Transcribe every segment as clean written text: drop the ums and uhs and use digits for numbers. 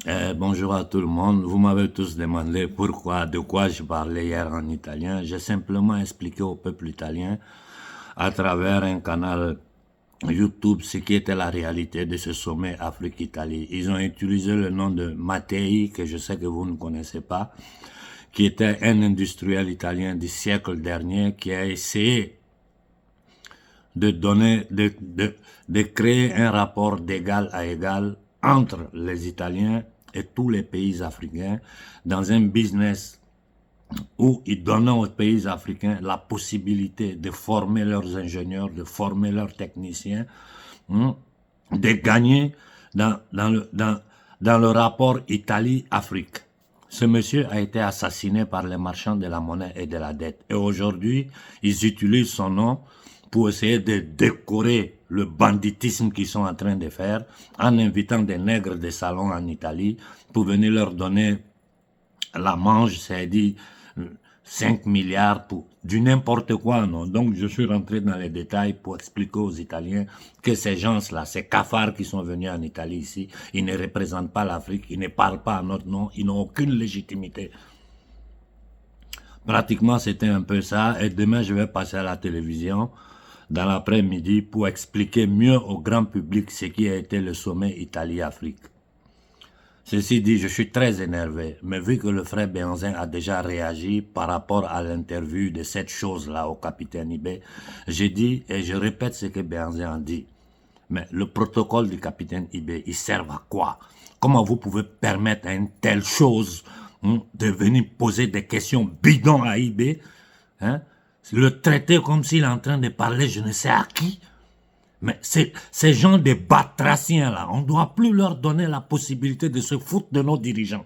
Bonjour à tout le monde. Vous m'avez tous demandé de quoi je parlais hier en italien. J'ai simplement expliqué au peuple italien à travers un canal YouTube ce qui était la réalité de ce sommet Afrique-Italie. Ils ont utilisé le nom de Mattei, que je sais que vous ne connaissez pas, qui était un industriel italien du siècle dernier qui a essayé de donner, de créer un rapport d'égal à égal entre les Italiens et tous les pays africains dans un business où ils donnent aux pays africains la possibilité de former leurs ingénieurs, de former leurs techniciens, de gagner dans le rapport Italie-Afrique. Ce monsieur a été assassiné par les marchands de la monnaie et de la dette. Et aujourd'hui, ils utilisent son nom pour essayer de décorer le banditisme qu'ils sont en train de faire en invitant des nègres de salon en Italie pour venir leur donner la manche, c'est-à-dire 5 milliards pour du n'importe quoi, non. Donc je suis rentré dans les détails pour expliquer aux Italiens que ces gens-là, ces cafards qui sont venus en Italie ici, ils ne représentent pas l'Afrique, ils ne parlent pas à notre nom, ils n'ont aucune légitimité. Pratiquement c'était un peu ça, et demain je vais passer à la télévision dans l'après-midi pour expliquer mieux au grand public ce qui a été le sommet Italie-Afrique. Ceci dit, je suis très énervé, mais vu que le frère Béhanzin a déjà réagi par rapport à l'interview de cette chose-là au capitaine Ibé, j'ai dit, et je répète ce que Béhanzin a dit, mais le protocole du capitaine Ibé, il sert à quoi? Comment vous pouvez permettre à une telle chose de venir poser des questions bidons à Ibé, le traiter comme s'il est en train de parler je ne sais à qui? Mais ces gens des batraciens là, on ne doit plus leur donner la possibilité de se foutre de nos dirigeants.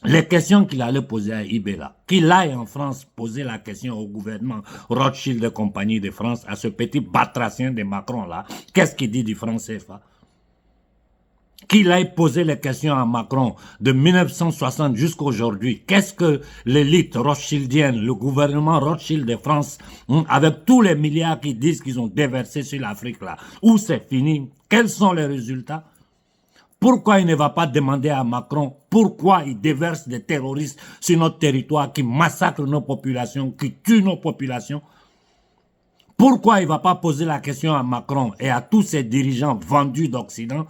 Les questions qu'il allait poser à Ibé là, qu'il aille en France poser la question au gouvernement Rothschild et compagnie de France, à ce petit batracien de Macron là, qu'est-ce qu'il dit du franc CFA? Qu'il aille poser les questions à Macron de 1960 jusqu'à aujourd'hui. Qu'est-ce que l'élite rothschildienne, le gouvernement Rothschild de France, avec tous les milliards qu'ils disent qu'ils ont déversés sur l'Afrique là, où c'est fini? Quels sont les résultats? Pourquoi il ne va pas demander à Macron pourquoi il déverse des terroristes sur notre territoire qui massacrent nos populations, qui tuent nos populations? Pourquoi il ne va pas poser la question à Macron et à tous ces dirigeants vendus d'Occident?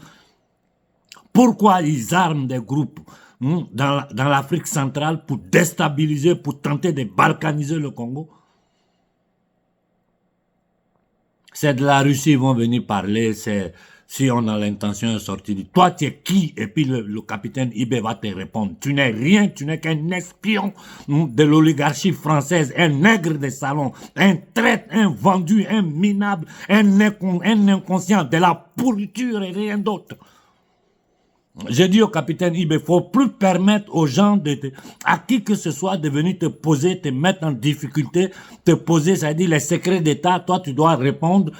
Pourquoi ils arment des groupes dans l'Afrique centrale pour déstabiliser, pour tenter de balkaniser le Congo? C'est de la Russie, ils vont venir parler, c'est si on a l'intention de sortir. Toi, tu es qui? Et puis le capitaine Ibé va te répondre. Tu n'es rien, tu n'es qu'un espion de l'oligarchie française, un nègre de salon, un traître, un vendu, un minable, un inconscient, de la pourriture et rien d'autre. J'ai dit au capitaine Ibé, il ne faut plus permettre aux gens, à qui que ce soit, de venir te poser, te mettre en difficulté, te poser, c'est-à-dire les secrets d'État. Toi, tu dois répondre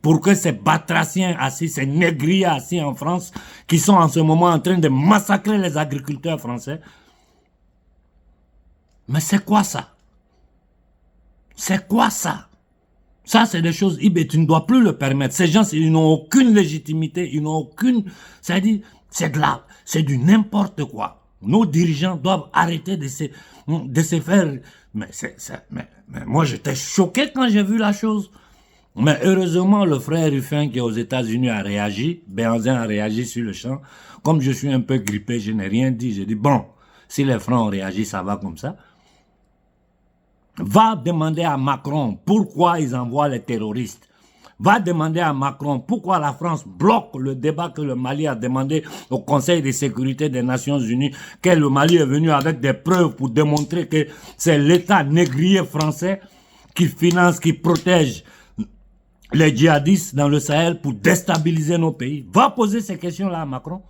pour que ces batraciens assis, ces négriers assis en France, qui sont en ce moment en train de massacrer les agriculteurs français. Mais c'est quoi ça? C'est quoi ça? Ça, c'est des choses, Ibé, tu ne dois plus le permettre. Ces gens, ils n'ont aucune légitimité, ils n'ont aucune... C'est-à-dire, c'est du n'importe quoi. Nos dirigeants doivent arrêter de se faire... Mais moi, j'étais choqué quand j'ai vu la chose. Mais heureusement, le frère Ruffin qui est aux États-Unis a réagi. Béhanzin a réagi sur le champ. Comme je suis un peu grippé, je n'ai rien dit. J'ai dit, bon, si les Francs ont réagi, ça va comme ça. Va demander à Macron pourquoi ils envoient les terroristes. Va demander à Macron pourquoi la France bloque le débat que le Mali a demandé au Conseil de sécurité des Nations Unies, que le Mali est venu avec des preuves pour démontrer que c'est l'État négrier français qui finance, qui protège les djihadistes dans le Sahel pour déstabiliser nos pays. Va poser ces questions-là à Macron.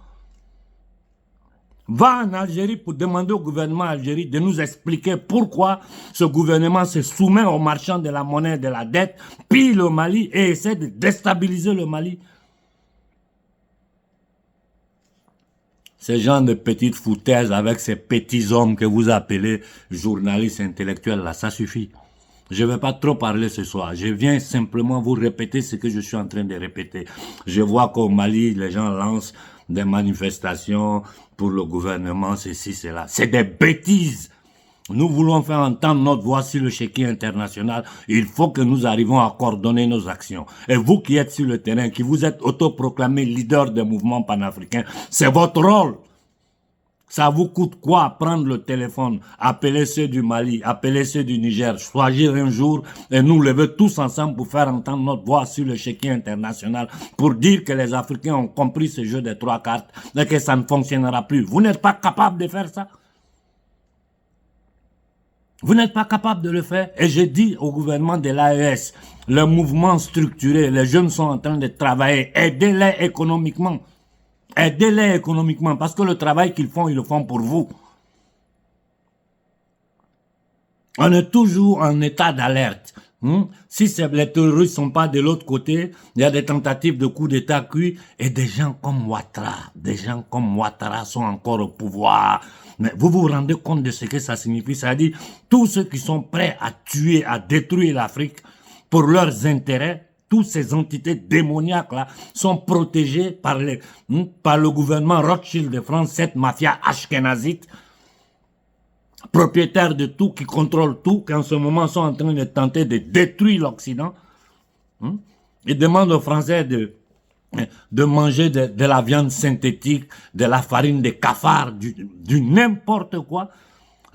Va en Algérie pour demander au gouvernement algérien de nous expliquer pourquoi ce gouvernement se soumet aux marchands de la monnaie et de la dette, pille le Mali et essaie de déstabiliser le Mali. Ces gens de petites foutaises avec ces petits hommes que vous appelez journalistes intellectuels, là, ça suffit. Je ne vais pas trop parler ce soir. Je viens simplement vous répéter ce que je suis en train de répéter. Je vois qu'au Mali, les gens lancent des manifestations pour le gouvernement, ceci, cela. C'est des bêtises. Nous voulons faire entendre notre voix sur le chéquier international. Il faut que nous arrivions à coordonner nos actions. Et vous qui êtes sur le terrain, qui vous êtes autoproclamé leader des mouvements panafricains, c'est votre rôle. Ça vous coûte quoi prendre le téléphone, appeler ceux du Mali, appeler ceux du Niger, choisir un jour et nous lever tous ensemble pour faire entendre notre voix sur le chéquier international pour dire que les Africains ont compris ce jeu des 3 cartes et que ça ne fonctionnera plus. Vous n'êtes pas capable de faire ça? Vous n'êtes pas capable de le faire. Et je dis au gouvernement de l'AES, le mouvement structuré, les jeunes sont en train de travailler, aidez-les économiquement. Aidez-les économiquement, parce que le travail qu'ils font, ils le font pour vous. On est toujours en état d'alerte. Si les terroristes ne sont pas de l'autre côté, il y a des tentatives de coup d'État cuit, et des gens comme Ouattara sont encore au pouvoir. Mais vous vous rendez compte de ce que ça signifie? Ça dit, tous ceux qui sont prêts à tuer, à détruire l'Afrique pour leurs intérêts, toutes ces entités démoniaques-là sont protégées par le gouvernement Rothschild de France, cette mafia ashkénazite, propriétaire de tout, qui contrôle tout, qui en ce moment sont en train de tenter de détruire l'Occident. Ils demandent aux Français de manger de la viande synthétique, de la farine de cafard, du n'importe quoi.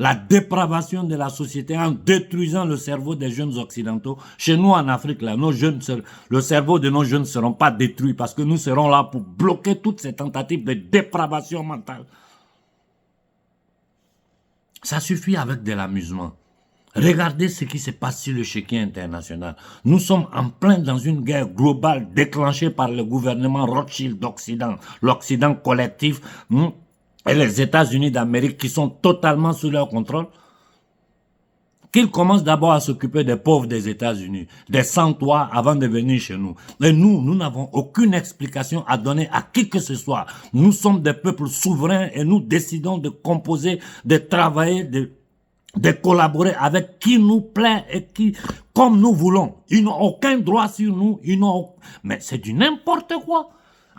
La dépravation de la société en détruisant le cerveau des jeunes occidentaux. Chez nous en Afrique, là, le cerveau de nos jeunes ne seront pas détruits parce que nous serons là pour bloquer toutes ces tentatives de dépravation mentale. Ça suffit avec de l'amusement. Regardez ce qui se passe sur le chéquier international. Nous sommes en plein dans une guerre globale déclenchée par le gouvernement Rothschild d'Occident, l'Occident collectif, et les États-Unis d'Amérique qui sont totalement sous leur contrôle. Qu'ils commencent d'abord à s'occuper des pauvres des États-Unis, des sans-toits avant de venir chez nous. Et nous n'avons aucune explication à donner à qui que ce soit. Nous sommes des peuples souverains et nous décidons de composer, de travailler, de collaborer avec qui nous plaît et qui, comme nous voulons. Ils n'ont aucun droit sur nous. Mais c'est du n'importe quoi.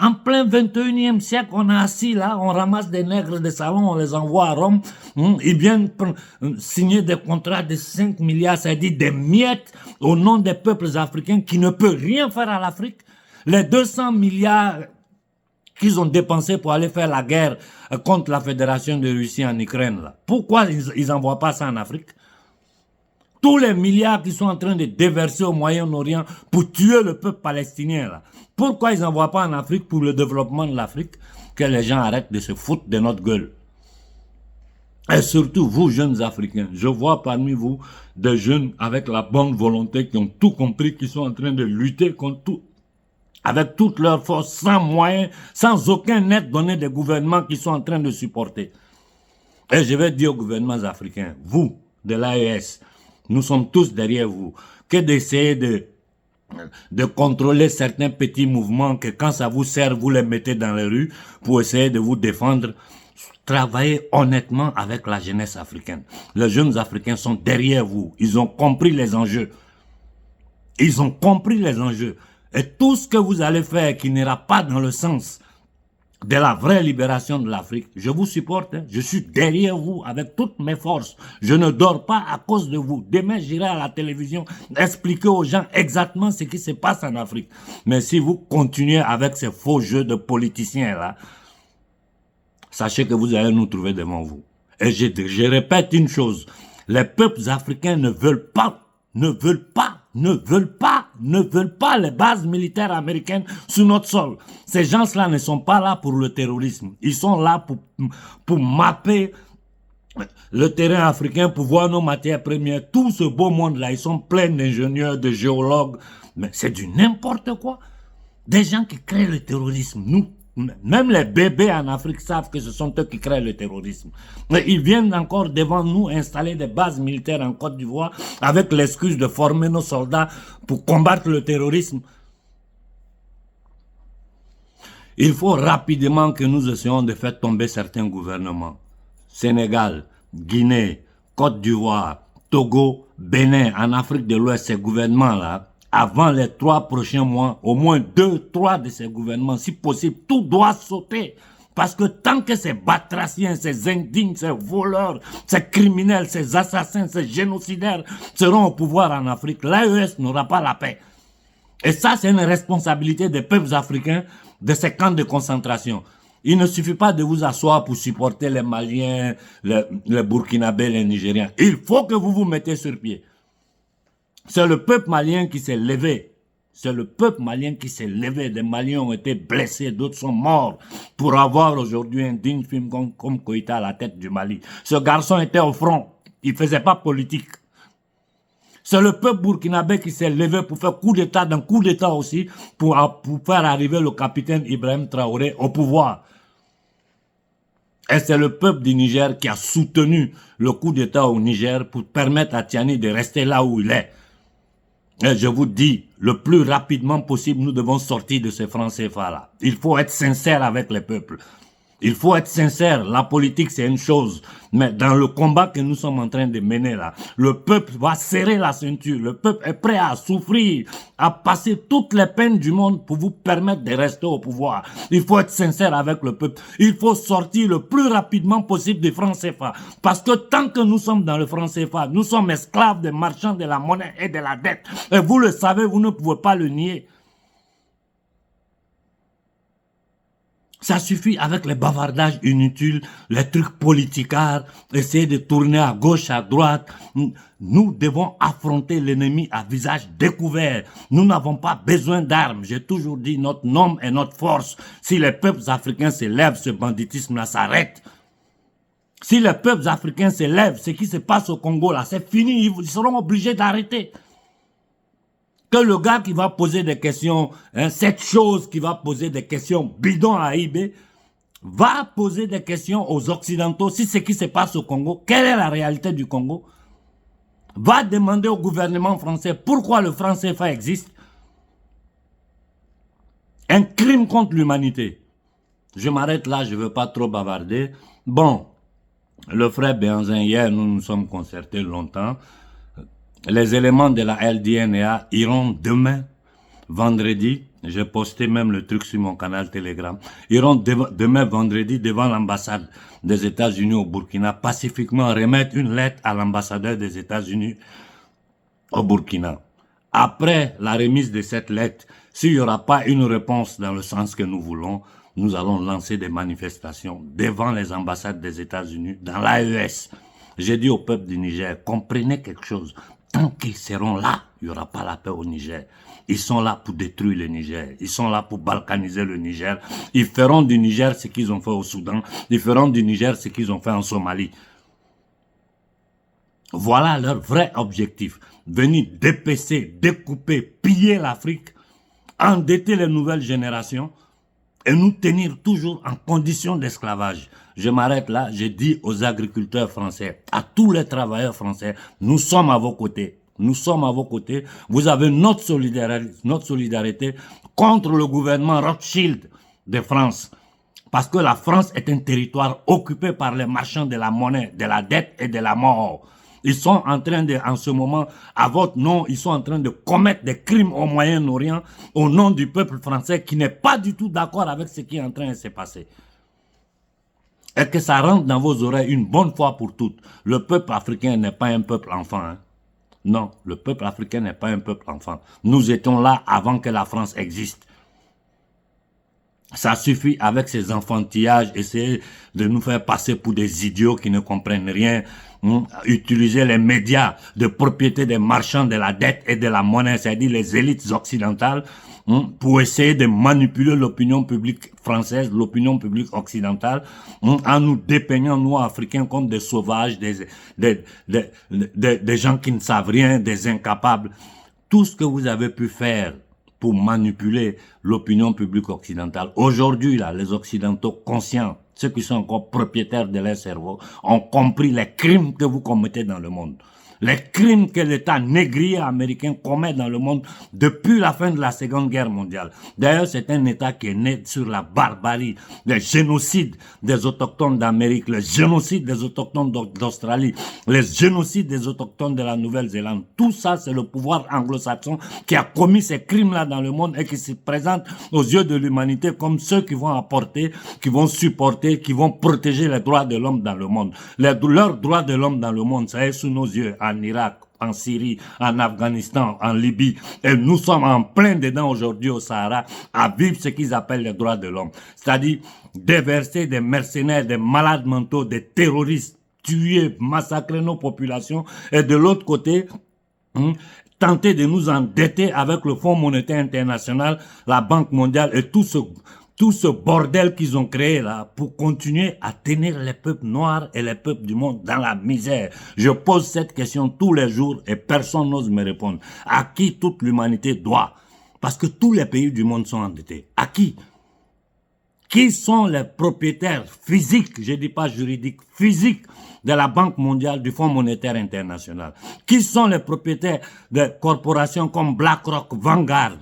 En plein 21e siècle, on est assis là, on ramasse des nègres de salon, on les envoie à Rome. Ils viennent signer des contrats de 5 milliards, c'est-à-dire des miettes au nom des peuples africains qui ne peuvent rien faire à l'Afrique. Les 200 milliards qu'ils ont dépensés pour aller faire la guerre contre la Fédération de Russie en Ukraine, là. Pourquoi ils n'envoient pas ça en Afrique? Tous les milliards qui sont en train de déverser au Moyen-Orient pour tuer le peuple palestinien, là. Pourquoi ils n'envoient pas en Afrique pour le développement de l'Afrique? Que les gens arrêtent de se foutre de notre gueule. Et surtout, vous, jeunes Africains, je vois parmi vous des jeunes avec la bonne volonté qui ont tout compris, qui sont en train de lutter contre tout, avec toute leur force, sans moyens, sans aucun aide donné des gouvernements qui sont en train de supporter. Et je vais dire aux gouvernements africains, vous, de l'AES, nous sommes tous derrière vous, que d'essayer de contrôler certains petits mouvements que quand ça vous sert, vous les mettez dans les rues pour essayer de vous défendre. Travaillez honnêtement avec la jeunesse africaine. Les jeunes Africains sont derrière vous. Ils ont compris les enjeux. Ils ont compris les enjeux. Et tout ce que vous allez faire qui n'ira pas dans le sens de la vraie libération de l'Afrique, je vous supporte, hein. Je suis derrière vous avec toutes mes forces. Je ne dors pas à cause de vous. Demain, j'irai à la télévision expliquer aux gens exactement ce qui se passe en Afrique. Mais si vous continuez avec ces faux jeux de politiciens-là, sachez que vous allez nous trouver devant vous. Et je répète une chose, les peuples africains ne veulent pas les bases militaires américaines sur notre sol. Ces gens-là ne sont pas là pour le terrorisme. Ils sont là pour mapper le terrain africain, pour voir nos matières premières. Tout ce beau monde-là, ils sont pleins d'ingénieurs, de géologues. Mais c'est du n'importe quoi. Des gens qui créent le terrorisme. Même les bébés en Afrique savent que ce sont eux qui créent le terrorisme. Mais ils viennent encore devant nous installer des bases militaires en Côte d'Ivoire avec l'excuse de former nos soldats pour combattre le terrorisme. Il faut rapidement que nous essayions de faire tomber certains gouvernements. Sénégal, Guinée, Côte d'Ivoire, Togo, Bénin, en Afrique de l'Ouest, ces gouvernements-là, avant les 3 prochains mois, au moins 2, 3 de ces gouvernements, si possible, tout doit sauter. Parce que tant que ces batraciens, ces indignes, ces voleurs, ces criminels, ces assassins, ces génocidaires seront au pouvoir en Afrique, l'AES n'aura pas la paix. Et ça, c'est une responsabilité des peuples africains de ces camps de concentration. Il ne suffit pas de vous asseoir pour supporter les Maliens, les Burkinabés, les Nigériens. Il faut que vous vous mettez sur pied. C'est le peuple malien qui s'est levé. C'est le peuple malien qui s'est levé. Des Maliens ont été blessés, d'autres sont morts pour avoir aujourd'hui un digne film comme Koïta à la tête du Mali. Ce garçon était au front. Il ne faisait pas politique. C'est le peuple burkinabé qui s'est levé pour faire coup d'État d'un coup d'État aussi, pour faire arriver le capitaine Ibrahim Traoré au pouvoir. Et c'est le peuple du Niger qui a soutenu le coup d'État au Niger pour permettre à Tiani de rester là où il est. Et je vous dis, le plus rapidement possible, nous devons sortir de ce franc CFA-là. Il faut être sincère avec les peuples. Il faut être sincère, la politique c'est une chose, mais dans le combat que nous sommes en train de mener là, le peuple va serrer la ceinture, le peuple est prêt à souffrir, à passer toutes les peines du monde pour vous permettre de rester au pouvoir. Il faut être sincère avec le peuple, il faut sortir le plus rapidement possible du franc CFA, parce que tant que nous sommes dans le franc CFA, nous sommes esclaves des marchands de la monnaie et de la dette, et vous le savez, vous ne pouvez pas le nier. Ça suffit avec les bavardages inutiles, les trucs politicards, essayer de tourner à gauche, à droite. Nous devons affronter l'ennemi à visage découvert. Nous n'avons pas besoin d'armes. J'ai toujours dit notre nom et notre force. Si les peuples africains se lèvent, ce banditisme-là s'arrête. Si les peuples africains se lèvent, ce qui se passe au Congo là, c'est fini. Ils seront obligés d'arrêter. Que le gars qui va poser des questions, cette chose qui va poser des questions bidons à IB, va poser des questions aux Occidentaux si ce qui se passe au Congo, quelle est la réalité du Congo, va demander au gouvernement français pourquoi le franc CFA existe. Un crime contre l'humanité. Je m'arrête là, je ne veux pas trop bavarder. Bon, le frère Béhanzin, hier, nous nous sommes concertés longtemps. Les éléments de la LDNA iront demain, vendredi, j'ai posté même le truc sur mon canal Telegram, iront demain vendredi devant l'ambassade des États-Unis au Burkina, pacifiquement remettre une lettre à l'ambassadeur des États-Unis au Burkina. Après la remise de cette lettre, s'il n'y aura pas une réponse dans le sens que nous voulons, nous allons lancer des manifestations devant les ambassades des États-Unis, dans l'AES. J'ai dit au peuple du Niger, comprenez quelque chose. Tant qu'ils seront là, il n'y aura pas la paix au Niger. Ils sont là pour détruire le Niger. Ils sont là pour balkaniser le Niger. Ils feront du Niger ce qu'ils ont fait au Soudan. Ils feront du Niger ce qu'ils ont fait en Somalie. Voilà leur vrai objectif. Venir dépecer, découper, piller l'Afrique, endetter les nouvelles générations et nous tenir toujours en condition d'esclavage. Je m'arrête là, je dis aux agriculteurs français, à tous les travailleurs français, nous sommes à vos côtés. Nous sommes à vos côtés. Vous avez notre solidarité contre le gouvernement Rothschild de France. Parce que la France est un territoire occupé par les marchands de la monnaie, de la dette et de la mort. Ils sont en train de, en ce moment, à votre nom, ils sont en train de commettre des crimes au Moyen-Orient au nom du peuple français qui n'est pas du tout d'accord avec ce qui est en train de se passer. Et que ça rentre dans vos oreilles une bonne fois pour toutes. Le peuple africain n'est pas un peuple enfant. Hein. Non, le peuple africain n'est pas un peuple enfant. Nous étions là avant que la France existe. Ça suffit avec ces enfantillages, essayer de nous faire passer pour des idiots qui ne comprennent rien, utiliser les médias de propriété des marchands de la dette et de la monnaie, c'est-à-dire les élites occidentales, pour essayer de manipuler l'opinion publique française, l'opinion publique occidentale, en nous dépeignant, nous, Africains, comme des sauvages, des gens qui ne savent rien, des incapables. Tout ce que vous avez pu faire pour manipuler l'opinion publique occidentale. Aujourd'hui, là, les Occidentaux conscients, ceux qui sont encore propriétaires de leur cerveau, ont compris les crimes que vous commettez dans le monde. les crimes que l'État négrier américain commet dans le monde depuis la fin de la Seconde Guerre mondiale. D'ailleurs, c'est un État qui est né sur la barbarie, les génocides des autochtones d'Amérique, les génocides des autochtones d'Australie, les génocides des autochtones de la Nouvelle-Zélande. Tout ça, c'est le pouvoir anglo-saxon qui a commis ces crimes-là dans le monde et qui se présente aux yeux de l'humanité comme ceux qui vont apporter, qui vont supporter, qui vont protéger les droits de l'homme dans le monde. Leurs droits de l'homme dans le monde, ça est sous nos yeux, en Irak, en Syrie, en Afghanistan, en Libye. Et nous sommes en plein dedans aujourd'hui au Sahara à vivre ce qu'ils appellent les droits de l'homme. C'est-à-dire déverser des mercenaires, des malades mentaux, des terroristes, tuer, massacrer nos populations. Et de l'autre côté, tenter de nous endetter avec le Fonds monétaire international, la Banque mondiale et tout ce bordel qu'ils ont créé là pour continuer à tenir les peuples noirs et les peuples du monde dans la misère. Je pose cette question tous les jours et personne n'ose me répondre. À qui toute l'humanité doit? Parce que tous les pays du monde sont endettés. À qui? Qui sont les propriétaires physiques, je ne dis pas juridiques, physiques de la Banque mondiale, du Fonds monétaire international? Qui sont les propriétaires de corporations comme BlackRock, Vanguard?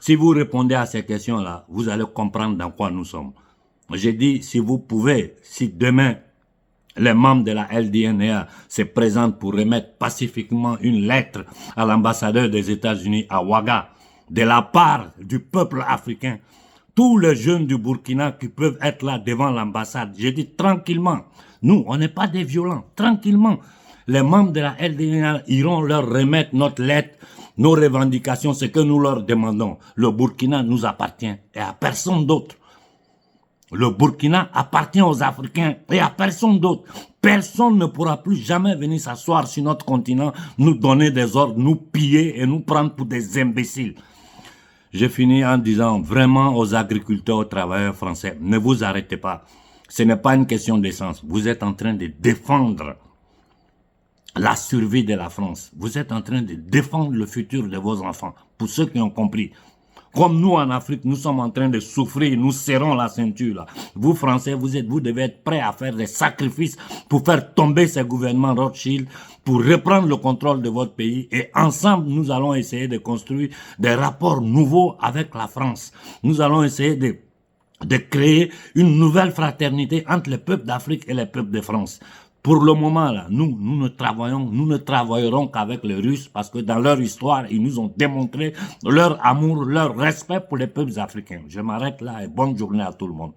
Si vous répondez à ces questions-là, vous allez comprendre dans quoi nous sommes. J'ai dit, si vous pouvez, si demain, les membres de la LDNA se présentent pour remettre pacifiquement une lettre à l'ambassadeur des États-Unis à Ouaga, de la part du peuple africain, tous les jeunes du Burkina qui peuvent être là devant l'ambassade, j'ai dit tranquillement, nous, on n'est pas des violents, tranquillement. Les membres de la LDNA iront leur remettre notre lettre, nos revendications, ce que nous leur demandons. Le Burkina nous appartient et à personne d'autre. Le Burkina appartient aux Africains et à personne d'autre. Personne ne pourra plus jamais venir s'asseoir sur notre continent, nous donner des ordres, nous piller et nous prendre pour des imbéciles. J'ai fini en disant vraiment aux agriculteurs, aux travailleurs français, ne vous arrêtez pas. Ce n'est pas une question d'essence. Vous êtes en train de défendre la survie de la France. Vous êtes en train de défendre le futur de vos enfants. Pour ceux qui ont compris. Comme nous en Afrique, nous sommes en train de souffrir, nous serrons la ceinture là. Vous Français, vous devez être prêts à faire des sacrifices pour faire tomber ces gouvernements Rothschild, pour reprendre le contrôle de votre pays. Et ensemble, nous allons essayer de construire des rapports nouveaux avec la France. Nous allons essayer de créer une nouvelle fraternité entre les peuples d'Afrique et les peuples de France. Pour le moment, là, nous ne travaillerons qu'avec les Russes parce que dans leur histoire, ils nous ont démontré leur amour, leur respect pour les peuples africains. Je m'arrête là et bonne journée à tout le monde.